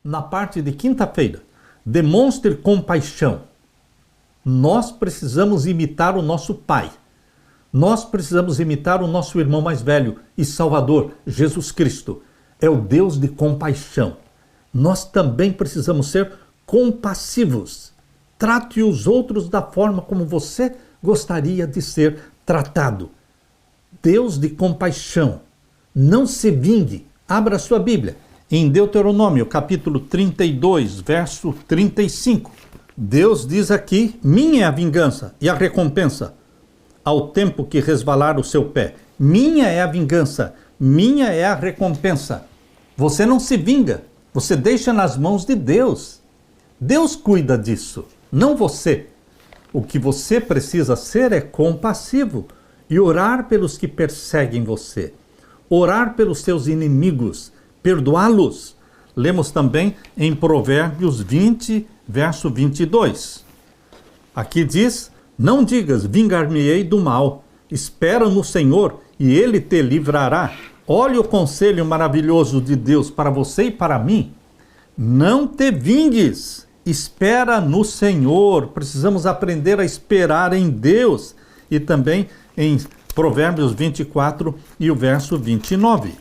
na parte de quinta-feira. Demonstre compaixão. Nós precisamos imitar o nosso Pai. Nós precisamos imitar o nosso irmão mais velho e Salvador, Jesus Cristo. É o Deus de compaixão. Nós também precisamos ser compassivos. Trate os outros da forma como você gostaria de ser tratado. Deus de compaixão. Não se vingue. Abra sua Bíblia. Em Deuteronômio, capítulo 32, verso 35. Deus diz aqui: minha é a vingança e a recompensa ao tempo que resvalar o seu pé. Minha é a vingança, minha é a recompensa. Você não se vinga, você deixa nas mãos de Deus. Deus cuida disso, não você. O que você precisa ser é compassivo e orar pelos que perseguem você. Orar pelos seus inimigos, perdoá-los. Lemos também em Provérbios 20, verso 22. Aqui diz: não digas, vingar-me-ei do mal. Espera no Senhor e Ele te livrará. Olha o conselho maravilhoso de Deus para você e para mim. Não te vingues. Espera no Senhor. Precisamos aprender a esperar em Deus. E também em Provérbios 24 e o verso 29.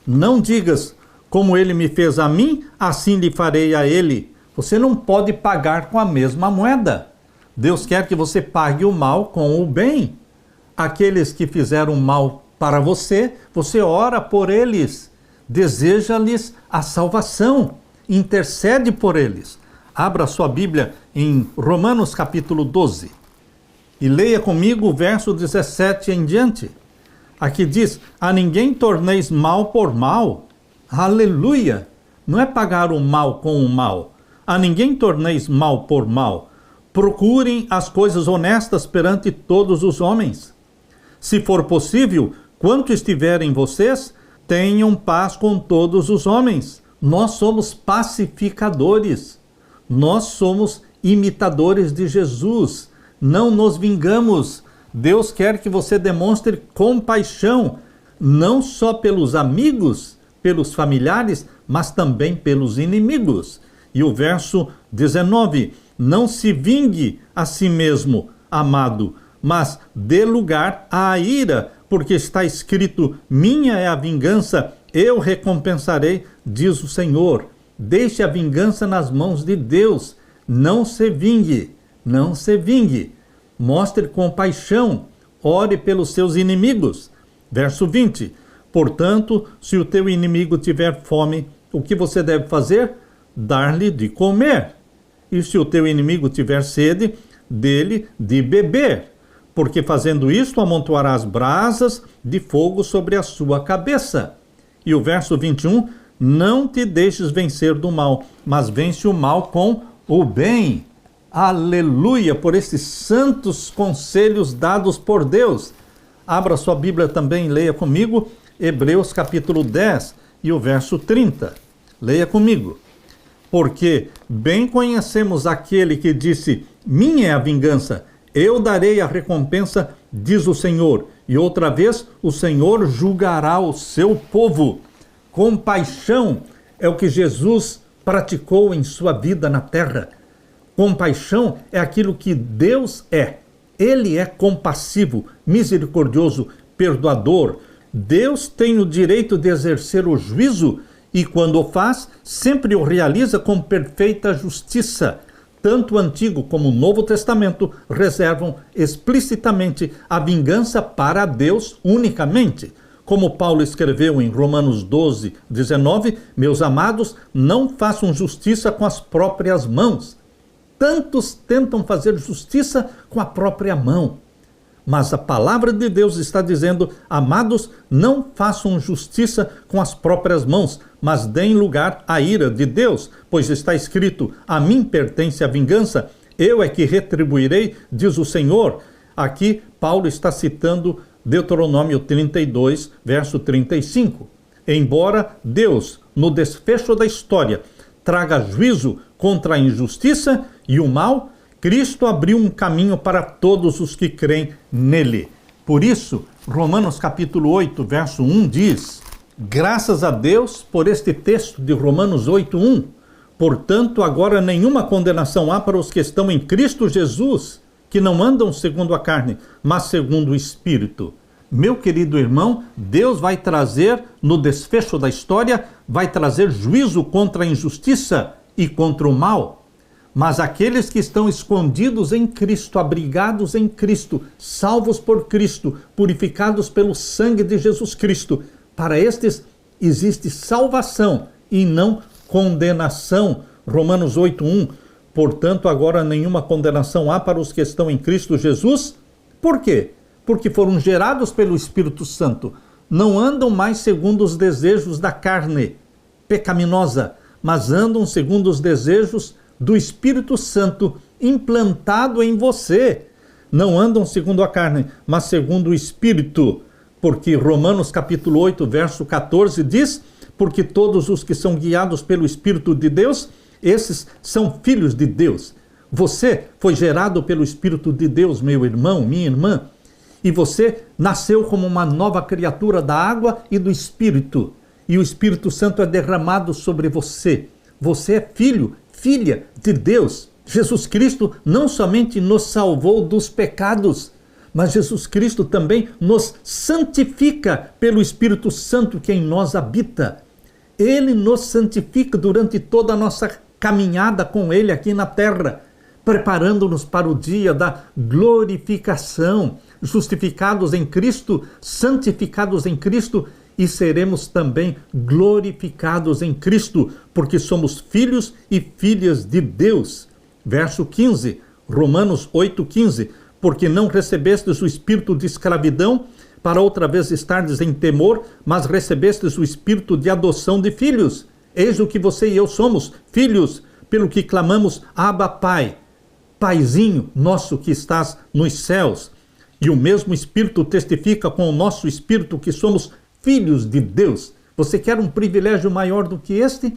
Não digas, como ele me fez a mim, assim lhe farei a ele. Você não pode pagar com a mesma moeda. Deus quer que você pague o mal com o bem. Aqueles que fizeram mal para você, você ora por eles, deseja-lhes a salvação, intercede por eles. Abra sua Bíblia em Romanos capítulo 12 e leia comigo o verso 17 em diante. Aqui diz: a ninguém torneis mal por mal. Aleluia! Não é pagar o mal com o mal. A ninguém torneis mal por mal. Procurem as coisas honestas perante todos os homens. Se for possível, quanto estiverem vocês, tenham paz com todos os homens. Nós somos pacificadores. Nós somos imitadores de Jesus. Não nos vingamos. Deus quer que você demonstre compaixão, não só pelos amigos, pelos familiares, mas também pelos inimigos. E o verso 19: não se vingue a si mesmo, amado, mas dê lugar à ira, porque está escrito: minha é a vingança, eu recompensarei, diz o Senhor. Deixe a vingança nas mãos de Deus. Não se vingue, não se vingue. Mostre compaixão, ore pelos seus inimigos. Verso 20: portanto, se o teu inimigo tiver fome, o que você deve fazer? Dar-lhe de comer. E se o teu inimigo tiver sede, dele de beber. Porque fazendo isto, amontoarás brasas de fogo sobre a sua cabeça. E o verso 21, não te deixes vencer do mal, mas vence o mal com o bem. Aleluia, por esses santos conselhos dados por Deus. Abra sua Bíblia também e leia comigo Hebreus capítulo 10 e o verso 30. Leia comigo. Porque bem conhecemos aquele que disse: minha é a vingança, eu darei a recompensa, diz o Senhor. E outra vez o Senhor julgará o seu povo. Compaixão é o que Jesus praticou em sua vida na terra. Compaixão é aquilo que Deus é. Ele é compassivo, misericordioso, perdoador. Deus tem o direito de exercer o juízo e, quando o faz, sempre o realiza com perfeita justiça. Tanto o Antigo como o Novo Testamento reservam explicitamente a vingança para Deus unicamente. Como Paulo escreveu em Romanos 12, 19, meus amados, não façam justiça com as próprias mãos. Tantos tentam fazer justiça com a própria mão. Mas a palavra de Deus está dizendo: amados, não façam justiça com as próprias mãos, mas deem lugar à ira de Deus, pois está escrito: a mim pertence a vingança, eu é que retribuirei, diz o Senhor. Aqui Paulo está citando Deuteronômio 32, verso 35. Embora Deus, no desfecho da história, traga juízo contra a injustiça e o mal, Cristo abriu um caminho para todos os que creem nele. Por isso, Romanos capítulo 8, verso 1 diz: graças a Deus por este texto de Romanos 8, 1, Portanto, agora nenhuma condenação há para os que estão em Cristo Jesus, que não andam segundo a carne, mas segundo o Espírito. Meu querido irmão, Deus vai trazer, no desfecho da história, vai trazer juízo contra a injustiça e contra o mal. Mas aqueles que estão escondidos em Cristo, abrigados em Cristo, salvos por Cristo, purificados pelo sangue de Jesus Cristo, para estes existe salvação e não condenação. Romanos 8:1. Portanto, agora nenhuma condenação há para os que estão em Cristo Jesus. Por quê? Porque foram gerados pelo Espírito Santo. Não andam mais segundo os desejos da carne pecaminosa, mas andam segundo os desejos do Espírito Santo implantado em você. Não andam segundo a carne, mas segundo o Espírito. Porque Romanos capítulo 8, verso 14 diz: porque todos os que são guiados pelo Espírito de Deus, esses são filhos de Deus. Você foi gerado pelo Espírito de Deus, meu irmão, minha irmã. E você nasceu como uma nova criatura da água e do Espírito. E o Espírito Santo é derramado sobre você. Você é filho, filha de Deus. Jesus Cristo não somente nos salvou dos pecados, mas Jesus Cristo também nos santifica pelo Espírito Santo que em nós habita. Ele nos santifica durante toda a nossa caminhada com Ele aqui na terra, preparando-nos para o dia da glorificação, justificados em Cristo, santificados em Cristo, e seremos também glorificados em Cristo, porque somos filhos e filhas de Deus. Verso 15, Romanos 8:15, porque não recebestes o espírito de escravidão, para outra vez estardes em temor, mas recebestes o espírito de adoção de filhos. Eis o que você e eu somos, filhos, pelo que clamamos, Abba, Pai. Paizinho nosso que estás nos céus. E o mesmo Espírito testifica com o nosso espírito que somos filhos de Deus. Você quer um privilégio maior do que este?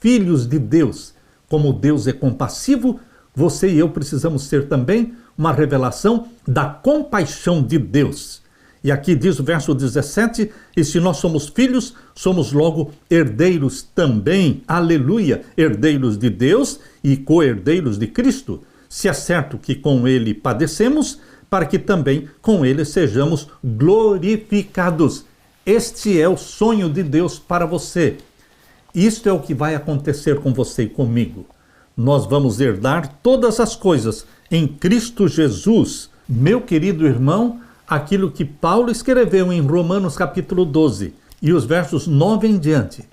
Filhos de Deus. Como Deus é compassivo, você e eu precisamos ser também uma revelação da compaixão de Deus. E aqui diz o verso 17, e se nós somos filhos, somos logo herdeiros também. Aleluia! Herdeiros de Deus e co-herdeiros de Cristo. Se é certo que com Ele padecemos, para que também com Ele sejamos glorificados. Este é o sonho de Deus para você. Isto é o que vai acontecer com você e comigo. Nós vamos herdar todas as coisas em Cristo Jesus. Meu querido irmão, aquilo que Paulo escreveu em Romanos capítulo 12 e os versos 9 em diante.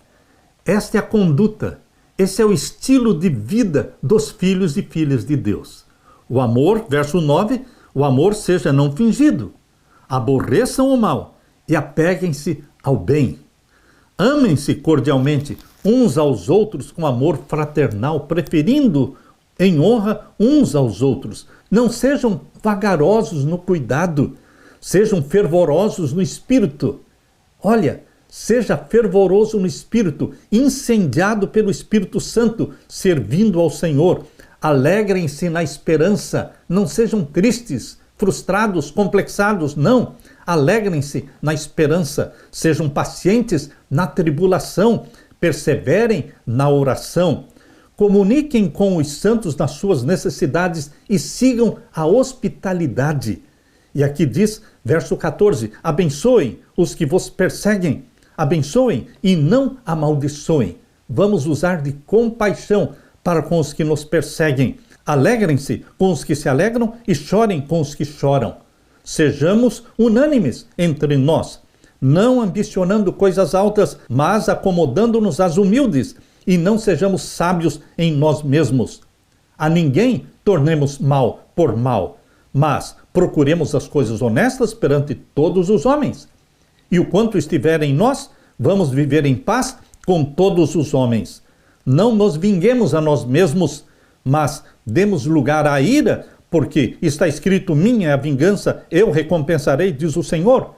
Esta é a conduta, esse é o estilo de vida dos filhos e filhas de Deus. O amor, verso 9, o amor seja não fingido. Aborreçam o mal e apeguem-se ao bem. Amem-se cordialmente uns aos outros com amor fraternal, preferindo em honra uns aos outros. Não sejam vagarosos no cuidado, sejam fervorosos no espírito. Olha, seja fervoroso no espírito, incendiado pelo Espírito Santo, servindo ao Senhor. Alegrem-se na esperança, não sejam tristes, frustrados, complexados, não. Alegrem-se na esperança, sejam pacientes na tribulação, perseverem na oração. Comuniquem com os santos nas suas necessidades e sigam a hospitalidade. E aqui diz, verso 14, abençoem os que vos perseguem, abençoem e não amaldiçoem. Vamos usar de compaixão para com os que nos perseguem. Alegrem-se com os que se alegram e chorem com os que choram. Sejamos unânimes entre nós, não ambicionando coisas altas, mas acomodando-nos às humildes, e não sejamos sábios em nós mesmos. A ninguém tornemos mal por mal, mas procuremos as coisas honestas perante todos os homens. E o quanto estiver em nós, vamos viver em paz com todos os homens. Não nos vinguemos a nós mesmos, mas demos lugar à ira, porque está escrito, minha é a vingança, eu recompensarei, diz o Senhor.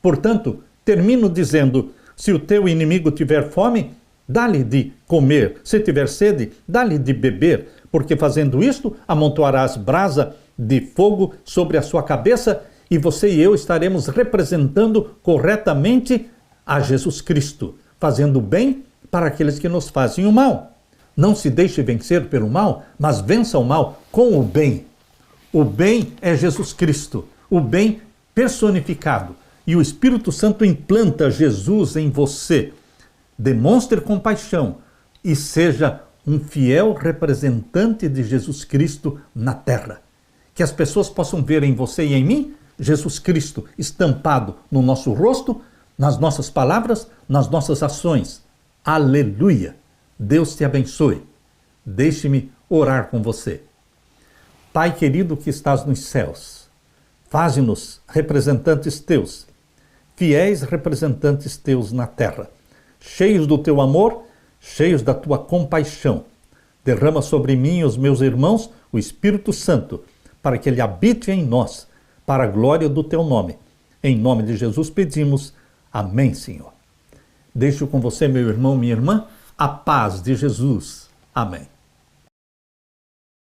Portanto, termino dizendo, se o teu inimigo tiver fome, dá-lhe de comer. Se tiver sede, dá-lhe de beber, porque fazendo isto, amontoarás brasa de fogo sobre a sua cabeça, e você e eu estaremos representando corretamente a Jesus Cristo, fazendo bem para aqueles que nos fazem o mal. Não se deixe vencer pelo mal, mas vença o mal com o bem. O bem é Jesus Cristo, o bem personificado. E o Espírito Santo implanta Jesus em você. Demonstre compaixão e seja um fiel representante de Jesus Cristo na terra. Que as pessoas possam ver em você e em mim Jesus Cristo estampado no nosso rosto, nas nossas palavras, nas nossas ações. Aleluia! Deus te abençoe. Deixe-me orar com você. Pai querido que estás nos céus, faze-nos representantes teus, fiéis representantes teus na terra, cheios do teu amor, cheios da tua compaixão. Derrama sobre mim e os meus irmãos o Espírito Santo, para que ele habite em nós, para a glória do teu nome. Em nome de Jesus pedimos. Amém, Senhor. Deixo com você, meu irmão, minha irmã, a paz de Jesus. Amém.